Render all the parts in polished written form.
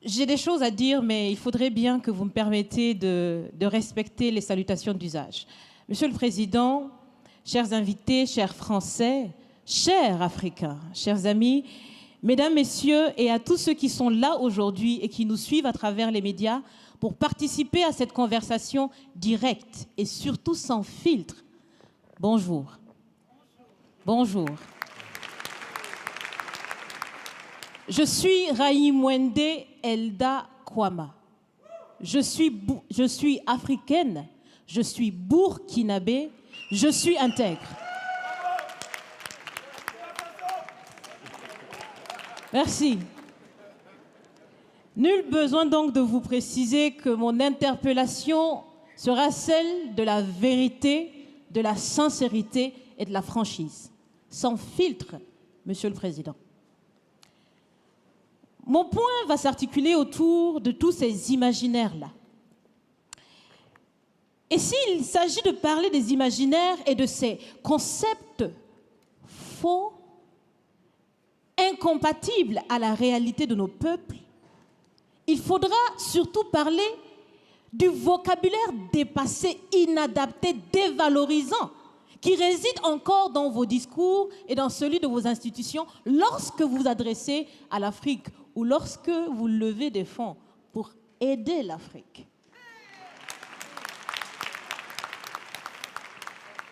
J'ai des choses à dire, mais il faudrait bien que vous me permettiez de respecter les salutations d'usage. Monsieur le Président, chers invités, chers Français, chers Africains, chers amis, Mesdames, Messieurs, et à tous ceux qui sont là aujourd'hui et qui nous suivent à travers les médias pour participer à cette conversation directe et surtout sans filtre, bonjour. Bonjour. Je suis Raïmwende Elda Kwama. Je suis africaine, je suis burkinabé, je suis intègre. Merci. Nul besoin donc de vous préciser que mon interpellation sera celle de la vérité, de la sincérité et de la franchise. Sans filtre, Monsieur le Président. Mon point va s'articuler autour de tous ces imaginaires-là. Et s'il s'agit de parler des imaginaires et de ces concepts faux, incompatibles à la réalité de nos peuples, il faudra surtout parler du vocabulaire dépassé, inadapté, dévalorisant, qui réside encore dans vos discours et dans celui de vos institutions lorsque vous vous adressez à l'Afrique ou lorsque vous levez des fonds pour aider l'Afrique.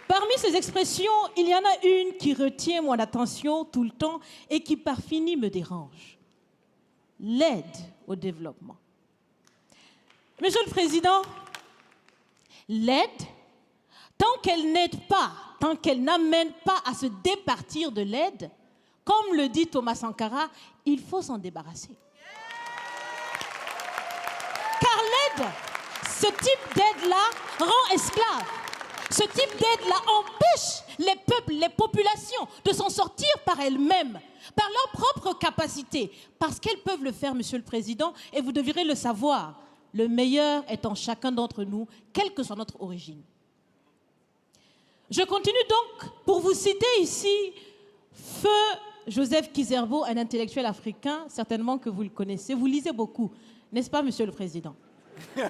Parmi ces expressions, il y en a une qui retient mon attention tout le temps et qui par fini me dérange. L'aide au développement. Monsieur le Président, l'aide, tant qu'elle n'aide pas, tant qu'elle n'amène pas à se départir de l'aide, comme le dit Thomas Sankara, il faut s'en débarrasser. Car l'aide, ce type d'aide-là rend esclave. Ce type d'aide-là empêche les peuples, les populations de s'en sortir par elles-mêmes, par leur propre capacité, parce qu'elles peuvent le faire, Monsieur le Président, et vous devrez le savoir, le meilleur est en chacun d'entre nous, quelle que soit notre origine. Je continue donc pour vous citer ici Feu Joseph Kizerbo, un intellectuel africain, certainement que vous le connaissez. Vous lisez beaucoup, n'est-ce pas, Monsieur le Président? Il a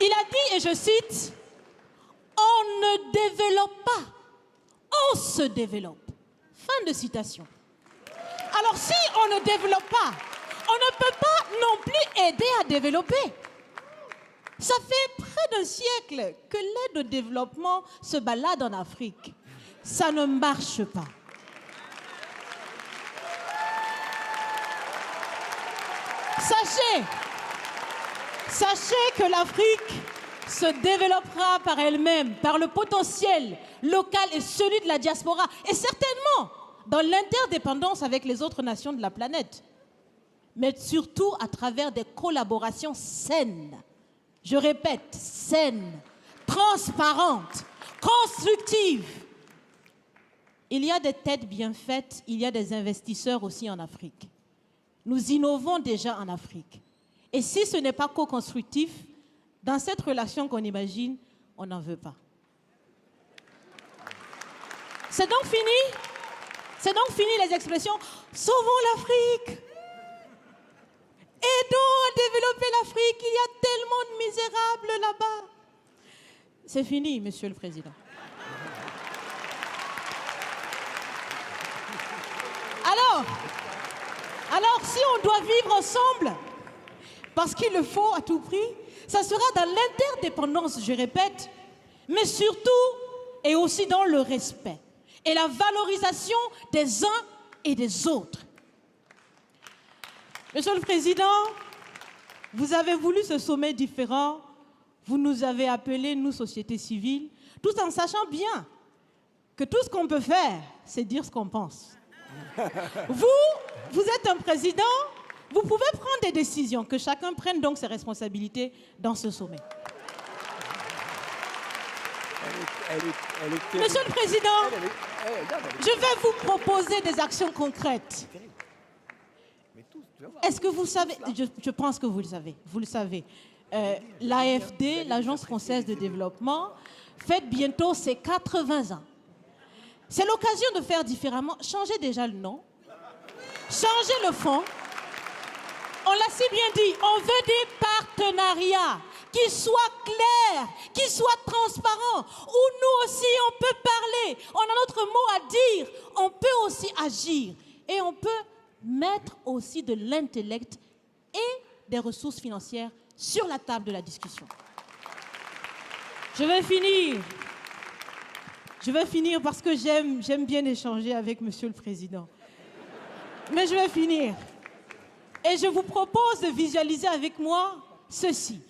dit, et je cite, « On ne développe pas, on se développe. » Fin de citation. Alors si on ne développe pas, on ne peut pas non plus aider à développer. Ça fait près d'un siècle que l'aide au développement se balade en Afrique. Ça ne marche pas. Sachez que l'Afrique se développera par elle-même, par le potentiel local et celui de la diaspora, et certainement dans l'interdépendance avec les autres nations de la planète, mais surtout à travers des collaborations saines. Je répète, saines, transparentes, constructives. Il y a des têtes bien faites, il y a des investisseurs aussi en Afrique. Nous innovons déjà en Afrique. Et si ce n'est pas co-constructif, dans cette relation qu'on imagine, on n'en veut pas. C'est donc fini? C'est donc fini les expressions « Sauvons l'Afrique !» Aidons à développer l'Afrique, il y a tellement de misérables là-bas. C'est fini, Monsieur le Président. Alors, si on doit vivre ensemble, parce qu'il le faut à tout prix, ça sera dans l'interdépendance, je répète, mais surtout et aussi dans le respect et la valorisation des uns et des autres. Monsieur le Président, vous avez voulu ce sommet différent, vous nous avez appelés, nous, société civile, tout en sachant bien que tout ce qu'on peut faire, c'est dire ce qu'on pense. Vous êtes un président, vous pouvez prendre des décisions, que chacun prenne donc ses responsabilités dans ce sommet. Monsieur le Président, je vais vous proposer des actions concrètes. Est-ce que vous savez, je pense que vous le savez, l'AFD, l'Agence française de développement, fête bientôt ses 80 ans. C'est l'occasion de faire différemment. Changez déjà le nom, changez le fond. On aussi bien dit, on veut des partenariats qui soient clairs, qui soient transparents, où nous aussi on peut parler, on a notre mot à dire, on peut aussi agir et on peut mettre aussi de l'intellect et des ressources financières sur la table de la discussion. Je vais finir parce que j'aime bien échanger avec Monsieur le Président. Mais je vais finir. Et je vous propose de visualiser avec moi ceci.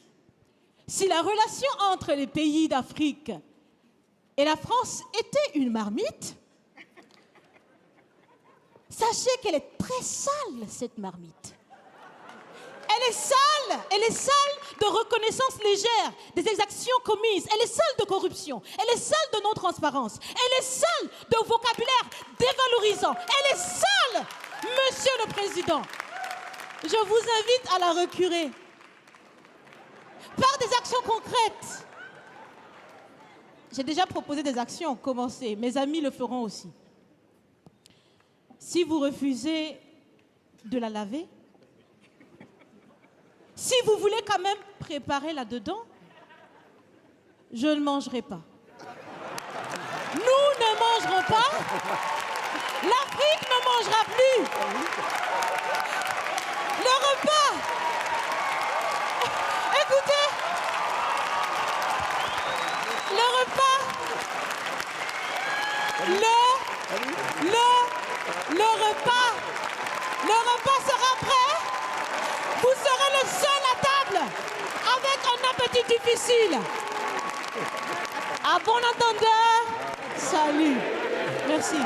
Si la relation entre les pays d'Afrique et la France était une marmite, sachez qu'elle est très sale, cette marmite. Elle est sale de reconnaissance légère des exactions commises. Elle est sale de corruption. Elle est sale de non-transparence. Elle est sale de vocabulaire dévalorisant. Elle est sale, Monsieur le Président. Je vous invite à la recurer par des actions concrètes. J'ai déjà proposé des actions, commencez. Mes amis le feront aussi. Si vous refusez de la laver, si vous voulez quand même préparer là-dedans, je ne mangerai pas. Nous ne mangerons pas. L'Afrique ne mangera plus. Le repas. Écoutez. Le repas. Le repas sera prêt. Vous serez le seul à table avec un appétit difficile. À bon entendeur, salut. Merci.